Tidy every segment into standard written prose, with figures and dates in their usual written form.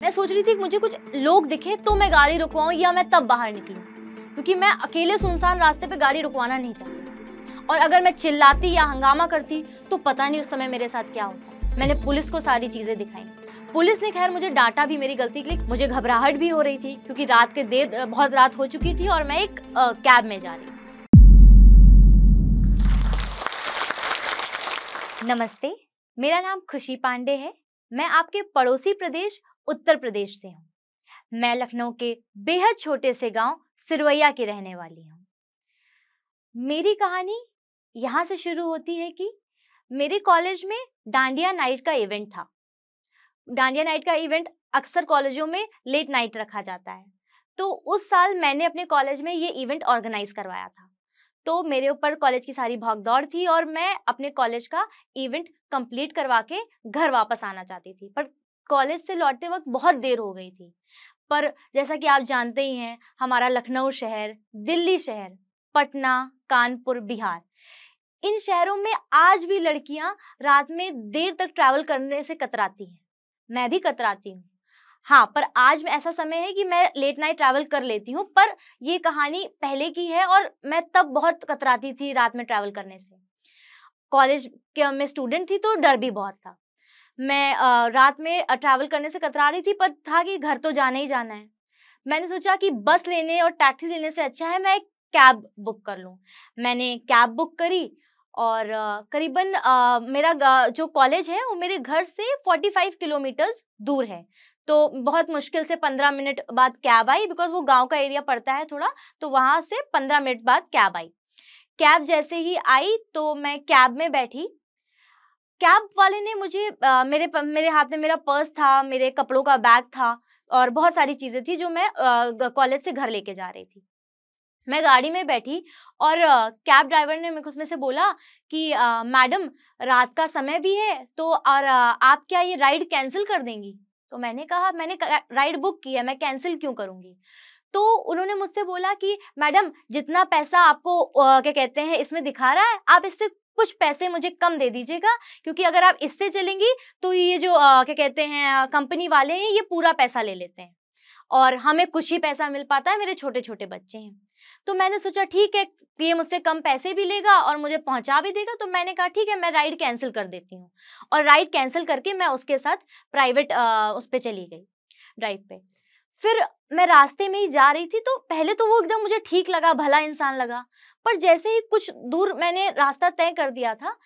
मैं सोच रही थी कि मुझे कुछ लोग दिखे तो मैं गाड़ी रुकवाऊं या मैं तब बाहर निकलूं, क्योंकि मैं अकेले सुनसान रास्ते पे गाड़ी रुकवाना नहीं चाहती। और अगर मैं चिल्लाती या हंगामा करती तो पता नहीं उस समय मेरे साथ क्या होता। मैंने पुलिस को सारी चीजें दिखाई। पुलिस ने खैर मुझे डांटा भी मेरी गलती के लिए। मुझे घबराहट भी हो रही थी क्योंकि बहुत रात हो चुकी थी और मैं एक कैब में जा रही थी। नमस्ते, मेरा नाम खुशी पांडे है। मैं आपके पड़ोसी प्रदेश उत्तर प्रदेश से हूँ। मैं लखनऊ के बेहद छोटे से गांव सिरवैया की रहने वाली हूँ। मेरी कहानी यहाँ से शुरू होती है कि मेरे कॉलेज में डांडिया नाइट का इवेंट था। डांडिया नाइट का इवेंट अक्सर कॉलेजों में लेट नाइट रखा जाता है, तो उस साल मैंने अपने कॉलेज में ये इवेंट ऑर्गेनाइज करवाया था। तो मेरे ऊपर कॉलेज की सारी भागदौड़ थी और मैं अपने कॉलेज का इवेंट कंप्लीट करवा के घर वापस आना चाहती थी, पर कॉलेज से लौटते वक्त बहुत देर हो गई थी। पर जैसा कि आप जानते ही हैं, हमारा लखनऊ शहर, दिल्ली शहर, पटना, कानपुर, बिहार, इन शहरों में आज भी लड़कियां रात में देर तक ट्रैवल करने से कतराती हैं। मैं भी कतराती हूँ। हाँ, पर आज में ऐसा समय है कि मैं लेट नाइट ट्रैवल कर लेती हूँ, पर ये कहानी पहले की है और मैं तब बहुत कतराती थी रात में ट्रैवल करने से। कॉलेज के में स्टूडेंट थी तो डर भी बहुत था। मैं रात में ट्रैवल करने से कतरा रही थी, पर था कि घर तो जाना ही जाना है। मैंने सोचा कि बस लेने और टैक्सी लेने से अच्छा है मैं एक कैब बुक कर लूँ। मैंने कैब बुक करी और करीबन मेरा जो कॉलेज है वो मेरे घर से 45 किलोमीटर्स दूर है। तो बहुत मुश्किल से 15 मिनट बाद कैब आई, बिकॉज वो गांव का एरिया पड़ता है थोड़ा, तो वहां से 15 मिनट बाद कैब आई। कैब जैसे ही आई तो मैं कैब में बैठी। कैब वाले ने मुझे मेरे हाथ में मेरा पर्स था, मेरे कपड़ों का बैग था और बहुत सारी चीजें थी जो मैं कॉलेज से घर लेके जा रही थी। मैं गाड़ी में बैठी और कैब ड्राइवर ने मेरे को उसमें से बोला कि मैडम, रात का समय भी है तो और आप क्या ये राइड कैंसिल कर देंगी? तो मैंने कहा मैंने राइड बुक की है, मैं कैंसिल क्यों करूंगी? तो उन्होंने मुझसे बोला कि मैडम, जितना पैसा आपको क्या कहते हैं इसमें दिखा रहा है, आप इससे कुछ पैसे मुझे कम दे दीजिएगा, क्योंकि अगर आप इससे चलेंगी तो ये जो क्या कहते हैं कंपनी वाले हैं, ये पूरा पैसा ले लेते हैं और हमें कुछ ही पैसा मिल पाता है, मेरे छोटे छोटे बच्चे हैं। तो मैंने सोचा ठीक है, ये मुझसे कम पैसे भी लेगा और मुझे पहुंचा भी देगा, तो मैंने कहा ठीक है, मैं राइड कैंसिल कर देती हूँ। और राइड कैंसिल करके मैं उसके साथ प्राइवेट उस पर चली गई, ड्राइव पे। फिर मैं रास्ते में ही जा रही थी, तो पहले तो वो एकदम मुझे ठीक लगा, भला इंसान लगा, पर जैसे ही कुछ दूर मैंने रास्ता तय कर दिया था,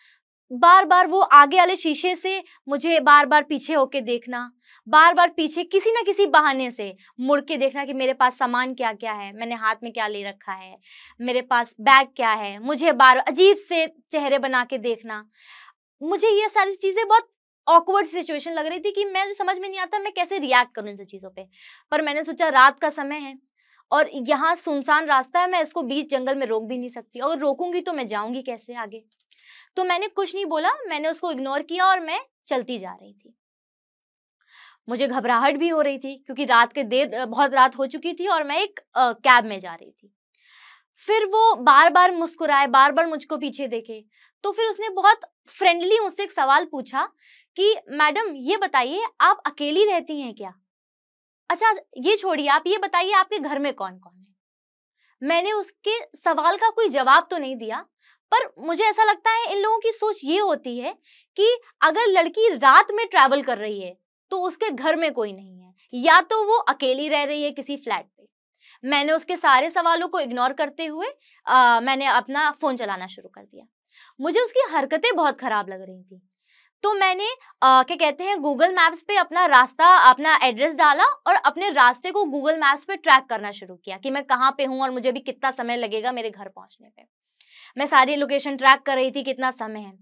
बार बार वो आगे वाले शीशे से मुझे बार बार पीछे होके देखना, बार बार पीछे किसी ना किसी बहाने से मुड़ के देखना कि मेरे पास सामान क्या क्या है, मैंने हाथ में क्या ले रखा है, मेरे पास बैग क्या है, मुझे बार अजीब से चेहरे बना के देखना। मुझे ये सारी चीजें बहुत ऑकवर्ड सिचुएशन लग रही थी कि मैं समझ में नहीं आता मैं कैसे रिएक्ट करूं इन सब चीजों पे। पर मैंने सोचा रात का समय है और यहाँ सुनसान रास्ता है, मैं इसको बीच जंगल में रोक भी नहीं सकती, अगर रोकूंगी तो मैं जाऊंगी कैसे आगे। तो मैंने कुछ नहीं बोला, मैंने उसको इग्नोर किया और मैं चलती जा रही थी। मुझे घबराहट भी हो रही थी क्योंकि बहुत रात हो चुकी थी और मैं एक कैब में जा रही थी। फिर वो बार बार मुस्कुराए, बार बार मुझको पीछे देखे, तो फिर उसने बहुत फ्रेंडली मुझसे एक सवाल पूछा कि मैडम, ये बताइए आप अकेली रहती हैं क्या? अच्छा, ये छोड़िए, आप ये बताइए आपके घर में कौन कौन है? मैंने उसके सवाल का कोई जवाब तो नहीं दिया, पर मुझे ऐसा लगता है इन लोगों की सोच ये होती है कि अगर लड़की रात में ट्रैवल कर रही है तो उसके घर में कोई नहीं है, या तो वो अकेली रह रही है किसी फ्लैट पे। मैंने उसके सारे सवालों को इग्नोर करते हुए मैंने अपना फोन चलाना शुरू कर दिया। मुझे उसकी हरकतें बहुत खराब लग रही थी, तो मैंने क्या कहते हैं गूगल मैप्स पे अपना एड्रेस डाला और अपने रास्ते को गूगल मैप्स पे ट्रैक करना शुरू किया कि मैं कहाँ पे हूँ और मुझे भी कितना समय लगेगा मेरे घर पहुंचने पे। मैं सारी लोकेशन ट्रैक कर रही थी, कितना समय है।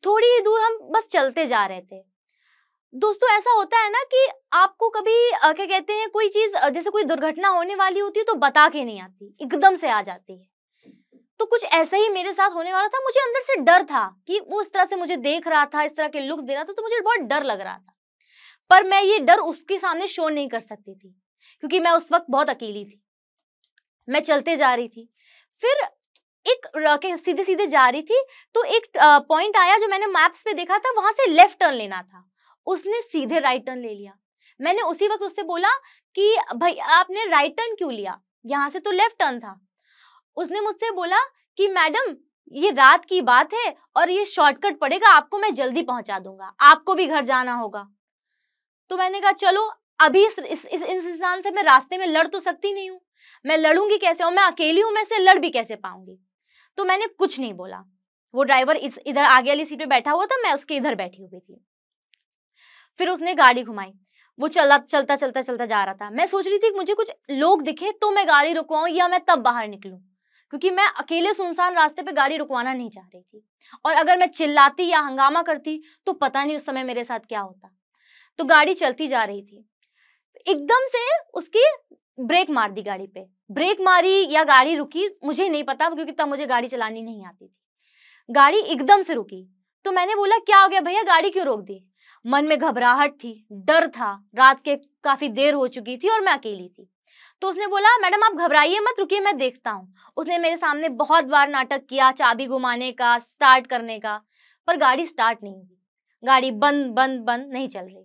थोड़ी ही दूर हम बस चलते जा रहे थे। दोस्तों, ऐसा होता है ना कि आपको कभी क्या कहते हैं कोई चीज जैसे कोई दुर्घटना होने वाली होती है तो बता के नहीं आती, एकदम से आ जाती है। तो कुछ ऐसा ही मेरे साथ होने वाला था। मुझे अंदर से डर था कि वो इस तरह से मुझे देख रहा था, इस तरह के लुक्स दे रहा था, तो मुझे बहुत डर लग रहा था। पर मैं ये डर उसके सामने शो नहीं कर सकती थी क्योंकि मैं उस वक्त बहुत अकेली थी। मैं चलते जा रही थी, फिर एक सीधे सीधे जा रही थी तो एक पॉइंट आया जो मैंने मैप्स पे देखा था, वहां से लेफ्ट टर्न लेना था। उसने सीधे राइट टर्न ले लिया। मैंने उसी वक्त उससे बोला कि भाई आपने राइट टर्न क्यों लिया, यहाँ से तो लेफ्ट टर्न था। उसने मुझसे बोला कि मैडम ये रात की बात है और ये शॉर्टकट पड़ेगा, आपको मैं जल्दी पहुंचा दूंगा, आपको भी घर जाना होगा। तो मैंने कहा चलो, अभी इस इंसान से मैं रास्ते में लड़ तो सकती नहीं हूँ, मैं लड़ूंगी कैसे, और मैं अकेली हूँ, मैं इससे लड़ भी कैसे पाऊंगी। तो मैंने कुछ नहीं बोला। वो ड्राइवर इधर आगे वाली सीट पे बैठा हुआ था, मैं उसके इधर बैठी हुई थी। फिर उसने गाड़ी घुमाई, वो चलता चलता जा रहा था। मैं सोच रही थी कि मुझे कुछ लोग दिखे तो मैं गाड़ी रुकवाऊं या मैं तब बाहर निकलूं, क्योंकि मैं अकेले सुनसान रास्ते पे गाड़ी रुकवाना नहीं चाह रही थी। और अगर मैं चिल्लाती या हंगामा करती तो पता नहीं उस समय मेरे साथ क्या होता। तो गाड़ी चलती जा रही थी, एकदम से उसकी ब्रेक मार दी गाड़ी पे। ब्रेक मारी या गाड़ी रुकी मुझे नहीं पता, क्योंकि तब मुझे गाड़ी चलानी नहीं आती थी। गाड़ी एकदम से रुकी। तो मैंने बोला क्या हो गया भैया, गाड़ी क्यों रोक दी? मन में घबराहट थी, डर था, रात के काफी देर हो चुकी थी और मैं अकेली थी। तो उसने बोला मैडम आप घबराइए मत, रुकिए मैं देखता हूँ। उसने मेरे सामने बहुत बार नाटक किया, चाबी घुमाने का, स्टार्ट करने का, पर गाड़ी स्टार्ट नहीं हुई। गाड़ी बंद बंद बंद नहीं चल रही।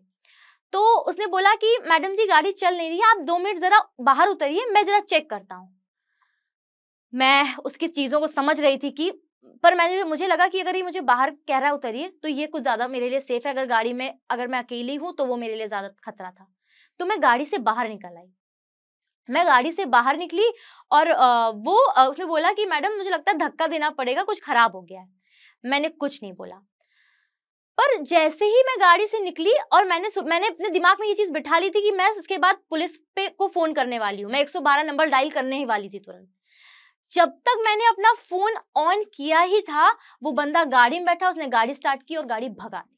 तो उसने बोला कि मैडम जी गाड़ी चल नहीं रही है, आप 2 मिनट जरा बाहर उतरिए, मैं जरा चेक करता हूँ। मैं उसकी चीजों को समझ रही थी कि, पर मुझे लगा कि अगर ये मुझे बाहर कह रहा है उतरिए तो ये कुछ ज्यादा मेरे लिए सेफ है। अगर गाड़ी में अगर मैं अकेली हूँ तो वो मेरे लिए ज्यादा खतरा था। तो मैं गाड़ी से बाहर निकल आई। मैं गाड़ी से बाहर निकली और उसने बोला कि मैडम मुझे लगता है धक्का देना पड़ेगा, कुछ खराब हो गया है। मैंने कुछ नहीं बोला। पर जैसे ही मैं गाड़ी से निकली और मैंने अपने दिमाग में ये चीज बिठा ली थी कि मैं इसके बाद पुलिस पे को फोन करने वाली हूँ, मैं 112 नंबर डायल करने ही वाली थी तुरंत। जब तक मैंने अपना फोन ऑन किया ही था, वो बंदा गाड़ी में बैठा, उसने गाड़ी स्टार्ट की और गाड़ी भगा दी।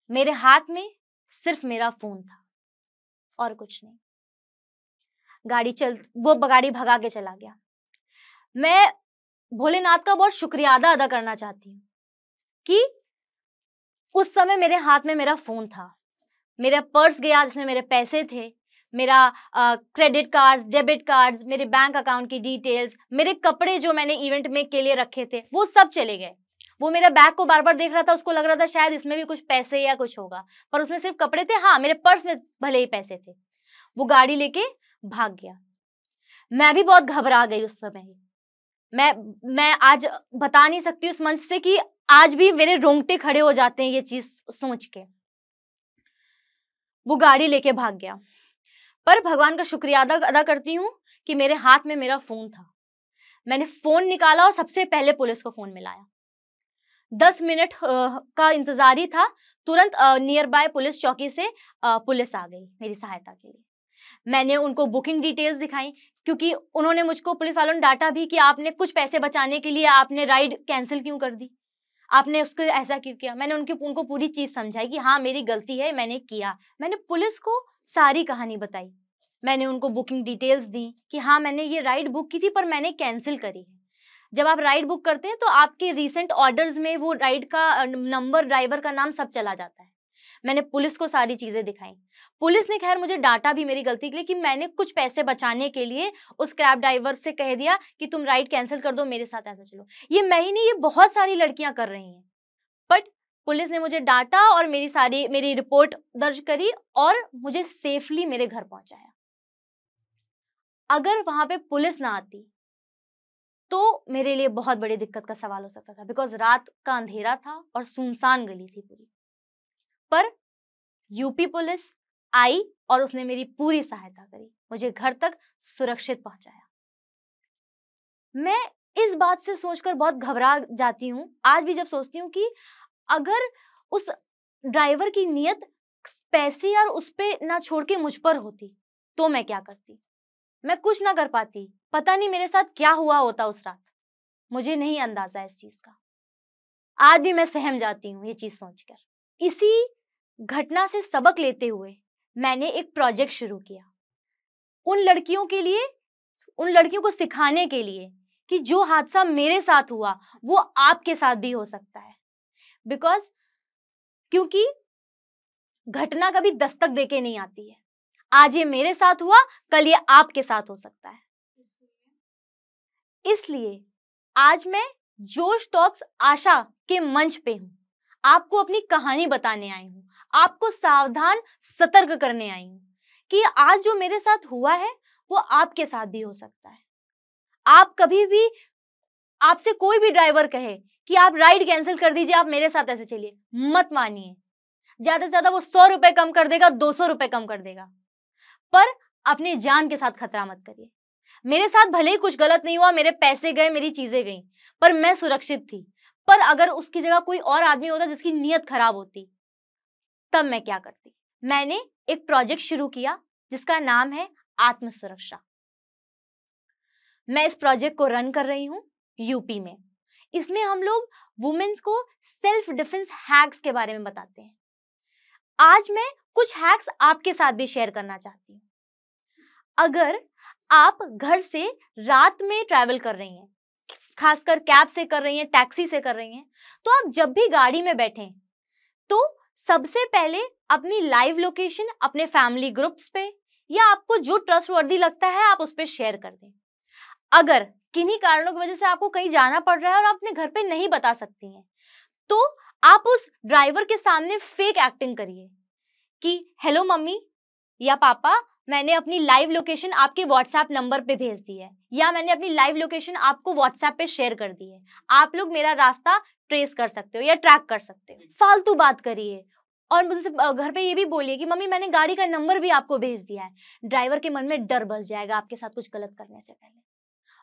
मेरे हाथ में सिर्फ मेरा फोन था और कुछ नहीं। वो गाड़ी भगा के चला गया। मैं भोलेनाथ का बहुत शुक्रिया अदा करना चाहती हूँ कि उस समय मेरे हाथ में मेरा फोन था, मेरा पर्स गया जिसमें मेरे पैसे थे, मेरा क्रेडिट कार्ड्स, डेबिट कार्ड्स, मेरे बैंक अकाउंट की डिटेल्स, मेरे कपड़े जो मैंने इवेंट में के लिए रखे थे वो सब चले गए। वो मेरे बैग को बार बार देख रहा था, उसको लग रहा था शायद इसमें भी कुछ पैसे या कुछ होगा, पर उसमें सिर्फ कपड़े थे। हाँ, मेरे पर्स में भले ही पैसे थे। वो गाड़ी लेके भाग गया। मैं भी बहुत घबरा गई उस समय। मैं आज बता नहीं सकती उस मंच से कि आज भी मेरे रोंगटे खड़े हो जाते हैं ये चीज सोच के। वो गाड़ी लेके भाग गया, पर भगवान का शुक्रिया अदा करती हूँ कि मेरे हाथ में मेरा फोन था। मैंने फोन निकाला और सबसे पहले पुलिस को फोन मिलाया। 10 मिनट का इंतजार ही था, तुरंत नियर बाय पुलिस चौकी से पुलिस आ गई मेरी सहायता के लिए। मैंने उनको बुकिंग डिटेल्स दिखाई, क्योंकि उन्होंने मुझको, पुलिस वालों ने डांटा भी कि आपने कुछ पैसे बचाने के लिए आपने राइड कैंसिल क्यों कर दी, आपने उसको ऐसा क्यों किया। मैंने उनको पूरी चीज समझाई कि हाँ मेरी गलती है, मैंने किया। मैंने पुलिस को सारी कहानी बताई। मैंने उनको बुकिंग डिटेल्स दी कि हाँ मैंने ये राइड बुक की थी पर मैंने कैंसिल करी है। जब आप राइड बुक करते हैं तो आपके रिसेंट ऑर्डर्स में वो राइड का नंबर, ड्राइवर का नाम सब चला जाता है। मैंने पुलिस को सारी चीजें दिखाई। पुलिस ने खैर मुझे डांटा भी मेरी गलती के लिए कि मैंने कुछ पैसे बचाने के लिए उस कैब ड्राइवर से कह दिया कि तुम राइड कैंसिल कर दो, मेरे साथ ऐसा चलो। ये मैं ही नहीं, ये बहुत सारी लड़कियां कर रही हैं। बट पुलिस ने मुझे डांटा और मेरी रिपोर्ट दर्ज करी और मुझे सेफली मेरे घर पहुंचाया। अगर वहां पे पुलिस ना आती तो मेरे लिए बहुत बड़ी दिक्कत का सवाल हो सकता था, बिकॉज रात का अंधेरा था और सुनसान गली थी पूरी। पर यूपी पुलिस आई और उसने मेरी पूरी सहायता करी, मुझे घर तक सुरक्षित पहुंचाया। मैं इस बात से सोचकर बहुत घबरा जाती हूँ आज भी, जब सोचती हूँ कि अगर उस ड्राइवर की नियत पैसे यार उस पे ना छोड़ के मुझ पर होती तो मैं क्या करती। मैं कुछ ना कर पाती, पता नहीं मेरे साथ क्या हुआ होता उस रात। मुझे नहीं अंदाजा इस चीज का। आज भी मैं सहम जाती हूँ ये चीज सोचकर। इसी घटना से सबक लेते हुए मैंने एक प्रोजेक्ट शुरू किया, उन लड़कियों के लिए, उन लड़कियों को सिखाने के लिए कि जो हादसा मेरे साथ हुआ वो आपके साथ भी हो सकता है। बिकॉज क्योंकि घटना कभी दस्तक देके नहीं आती है। आज ये मेरे साथ हुआ, कल ये आपके साथ हो सकता है। इसलिए आज मैं जोश टॉक्स आशा के मंच पे हूं, आपको अपनी कहानी बताने आई हूं, आपको सावधान सतर्क करने आई हूं कि आज जो मेरे साथ हुआ है वो आपके साथ भी हो सकता है। आप कभी भी, आपसे कोई भी ड्राइवर कहे कि आप राइड कैंसिल कर दीजिए, आप मेरे साथ ऐसे चलिए, मत मानिए। ज्यादा से ज्यादा वो 100 रुपए कम कर देगा, 200 रुपए कम कर देगा, पर अपनी जान के साथ खतरा मत करिए। मेरे साथ भले ही कुछ गलत नहीं हुआ, मेरे पैसे गए, मेरी चीजें गई, पर मैं सुरक्षित थी। पर अगर उसकी जगह कोई और आदमी होता जिसकी नीयत खराब होती, तब मैं क्या करती? मैंने एक प्रोजेक्ट शुरू किया जिसका नाम है आत्म सुरक्षा। मैं इस प्रोजेक्ट को रन कर रही हूँ यूपी में। इसमें हम लोग वुमेन्स को सेल्फ डिफेंस हैक्स के बारे में बताते हैं। आज मैं कुछ हैक्स आपके साथ भी शेयर करना चाहती हूँ। अगर आप घर से रात में ट्रैवल कर रही हैं, खासकर कैब से कर रही हैं, टैक्सी से कर रही हैं, तो आप जब भी गाड़ी में बैठें तो सबसे पहले अपनी लाइव लोकेशन अपने फैमिली ग्रुप्स पे या आपको जो ट्रस्टवर्दी लगता है आप उस पर शेयर कर दें। अगर किन्हीं कारणों की वजह से आपको कहीं जाना पड़ रहा है और आप अपने घर पे नहीं बता सकती हैं, तो आप उस ड्राइवर के सामने फेक एक्टिंग करिए कि हेलो मम्मी या पापा, मैंने अपनी लाइव लोकेशन आपके व्हाट्सएप नंबर पे भेज दी है, या मैंने अपनी लाइव लोकेशन आपको व्हाट्सएप पे शेयर कर दी है, आप लोग मेरा रास्ता ट्रेस कर सकते हो या ट्रैक कर सकते हो। फालतू बात करिए और मुझसे घर पे ये भी बोलिए कि मम्मी मैंने गाड़ी का नंबर भी आपको भेज दिया है। ड्राइवर के मन में डर बस जाएगा आपके साथ कुछ गलत करने से पहले।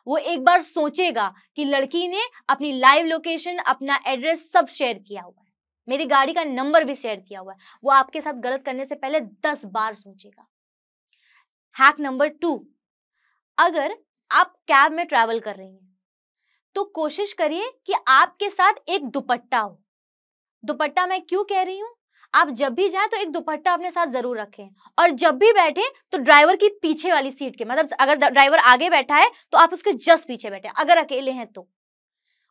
वो एक बार सोचेगा कि लड़की ने अपनी लाइव लोकेशन, अपना एड्रेस सब शेयर किया हुआ है, मेरी गाड़ी का नंबर भी शेयर किया हुआ है। वो आपके साथ गलत करने से पहले 10 बार सोचेगा। हैक नंबर 2, अगर आप कैब में ट्रैवल कर रही हैं तो कोशिश करिए कि आपके साथ एक दुपट्टा हो। दुपट्टा मैं क्यों कह रही हूं, आप जब भी जाएं तो एक दुपट्टा अपने साथ जरूर रखें, और जब भी बैठे तो ड्राइवर की पीछे वाली सीट के, मतलब अगर ड्राइवर आगे बैठा है तो आप उसके जस्ट पीछे बैठे, अगर अकेले हैं तो।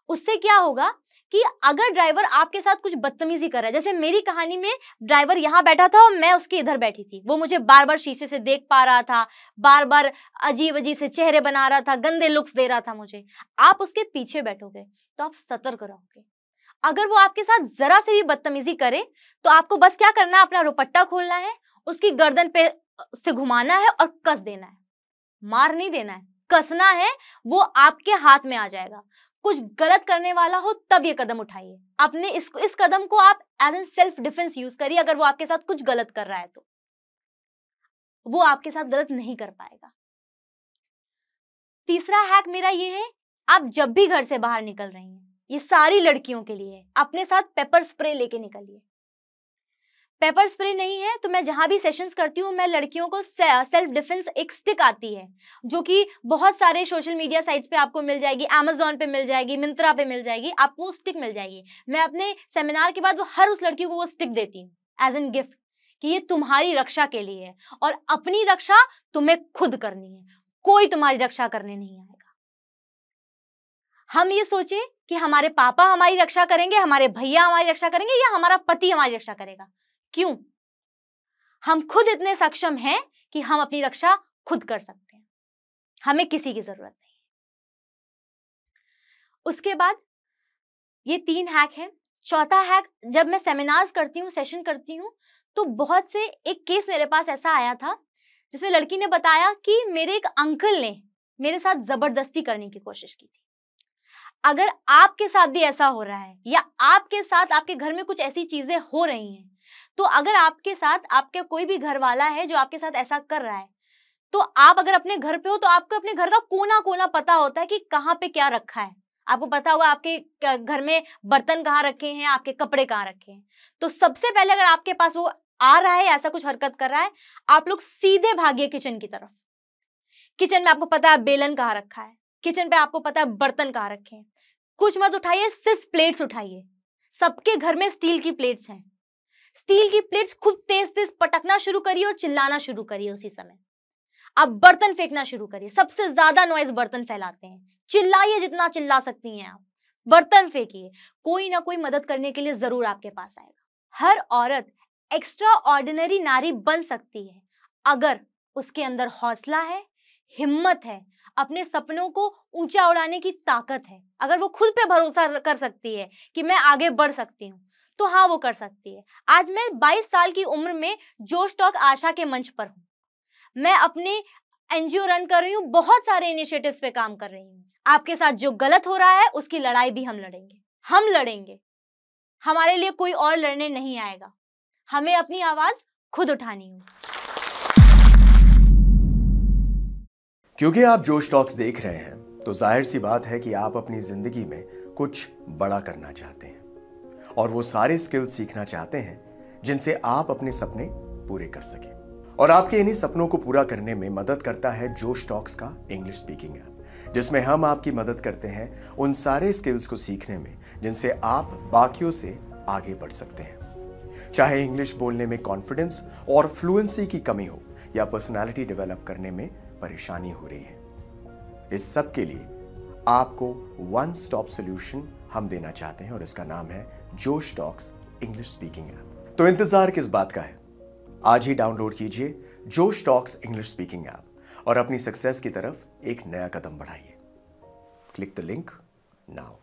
उससे क्या होगा कि अगर ड्राइवर आपके साथ कुछ बदतमीजी कर रहा है, जैसे मेरी कहानी में ड्राइवर यहाँ बैठा था और मैं उसके इधर बैठी थी, वो मुझे बार बार शीशे से देख पा रहा था, बार बार अजीब अजीब से चेहरे बना रहा था, गंदे लुक्स दे रहा था मुझे। आप उसके पीछे बैठोगे तो आप सतर्क रहोगे। अगर वो आपके साथ जरा से भी बदतमीजी करे तो आपको बस क्या करना है, अपना दुपट्टा खोलना है, उसकी गर्दन पे से घुमाना है और कस देना है। मार नहीं देना है, कसना है, वो आपके हाथ में आ जाएगा। कुछ गलत करने वाला हो तब ये कदम उठाइए। अपने इस कदम को आप as an self defence use करिए। अगर वो आपके साथ कुछ गलत कर रहा है तो वो आपके साथ गलत नहीं कर पाएगा। तीसरा हैक मेरा ये है, आप जब भी घर से बाहर निकल रही हैं, ये सारी लड़कियों के लिए है, अपने साथ पेपर स्प्रे लेके निकलिए। पेपर स्प्रे नहीं है तो मैं जहां भी सेशंस करती हूँ, मैं लड़कियों को सेल्फ डिफेंस एक स्टिक आती है जो कि बहुत सारे सोशल मीडिया साइट्स पे आपको मिल जाएगी, Amazon पे मिल जाएगी, मिंत्रा पे मिल जाएगी, आपको वो स्टिक मिल जाएगी। मैं अपने सेमिनार के बाद वो हर उस लड़की को वो स्टिक देती हूँ एज एन गिफ्ट कि ये तुम्हारी रक्षा के लिए है और अपनी रक्षा तुम्हें खुद करनी है, कोई तुम्हारी रक्षा करने नहीं आएगा। हम ये सोचे कि हमारे पापा हमारी रक्षा करेंगे, हमारे भैया हमारी रक्षा करेंगे या हमारा पति हमारी रक्षा करेगा। क्यों? हम खुद इतने सक्षम हैं कि हम अपनी रक्षा खुद कर सकते हैं, हमें किसी की जरूरत नहीं। उसके बाद ये 3 हैक हैं। चौथा हैक, जब मैं सेमिनार्स करती हूँ, सेशन करती हूँ, तो बहुत से एक केस मेरे पास ऐसा आया था जिसमें लड़की ने बताया कि मेरे एक अंकल ने मेरे साथ जबरदस्ती करने की कोशिश की थी। अगर आपके साथ भी ऐसा हो रहा है या आपके साथ आपके घर में कुछ ऐसी चीजें हो रही हैं, तो अगर आपके साथ आपके कोई भी घर वाला है जो आपके साथ ऐसा कर रहा है, तो आप अगर अपने घर पे हो तो आपको अपने घर का कोना कोना पता होता है कि कहाँ पे क्या रखा है। आपको पता होगा आपके घर में बर्तन कहाँ रखे हैं, आपके कपड़े कहाँ रखे हैं। तो सबसे पहले अगर आपके पास वो आ रहा है, ऐसा कुछ हरकत कर रहा है, आप लोग सीधे भागिए किचन की तरफ। किचन में आपको पता है बेलन कहाँ रखा है, किचन पे आपको पता है बर्तन कहाँ रखे हैं। कुछ मत उठाइए, सिर्फ प्लेट्स उठाइए। सबके घर में स्टील की प्लेट्स हैं। स्टील की प्लेट्स खूब तेज तेज पटकना शुरू करिए और चिल्लाना शुरू करिए। उसी समय आप बर्तन फेंकना शुरू करिए। सबसे ज्यादा नॉइज बर्तन फैलाते हैं। चिल्लाइए जितना चिल्ला सकती हैं आप, बर्तन फेंकिए। कोई ना कोई मदद करने के लिए जरूर आपके पास आएगा। हर औरत एक्स्ट्रा ऑर्डिनरी नारी बन सकती है अगर उसके अंदर हौसला है, हिम्मत है, अपने सपनों को ऊंचा उड़ाने की ताकत है। अगर वो खुद पे भरोसा कर सकती है कि मैं आगे बढ़ सकती हूँ, तो हाँ, वो कर सकती है। आज मैं 22 साल की उम्र में जोश टॉक आशा के मंच पर हूँ। मैं अपनी एनजीओ रन कर रही हूँ, बहुत सारे इनिशिएटिव्स पे काम कर रही हूँ। आपके साथ जो गलत हो रहा है उसकी लड़ाई भी हम लड़ेंगे। हम लड़ेंगे। हमारे लिए कोई और लड़ने नहीं आएगा। हमें अपनी आवाज खुद उठानी होगी। क्योंकि आप जोश टॉक्स देख रहे हैं तो जाहिर सी बात है कि आप अपनी जिंदगी में कुछ बड़ा करना चाहते हैं और वो सारे स्किल्स सीखना चाहते हैं जिनसे आप अपने सपने पूरे कर सकें। और आपके इन्हीं सपनों को पूरा करने में मदद करता है जोश टॉक्स का इंग्लिश स्पीकिंग ऐप, जिसमें हम आपकी मदद करते हैं उन सारे स्किल्स को सीखने में जिनसे आप बाकियों से आगे बढ़ सकते हैं। चाहे इंग्लिश बोलने में कॉन्फिडेंस और फ्लुएंसी की कमी हो या पर्सनालिटी डेवलप करने में परेशानी हो रही है, इस सब के लिए आपको वन स्टॉप सॉल्यूशन हम देना चाहते हैं और इसका नाम है जोश टॉक्स इंग्लिश स्पीकिंग ऐप। तो इंतजार किस बात का है? आज ही डाउनलोड कीजिए जोश टॉक्स इंग्लिश स्पीकिंग ऐप और अपनी सक्सेस की तरफ एक नया कदम बढ़ाइए। Click the link now.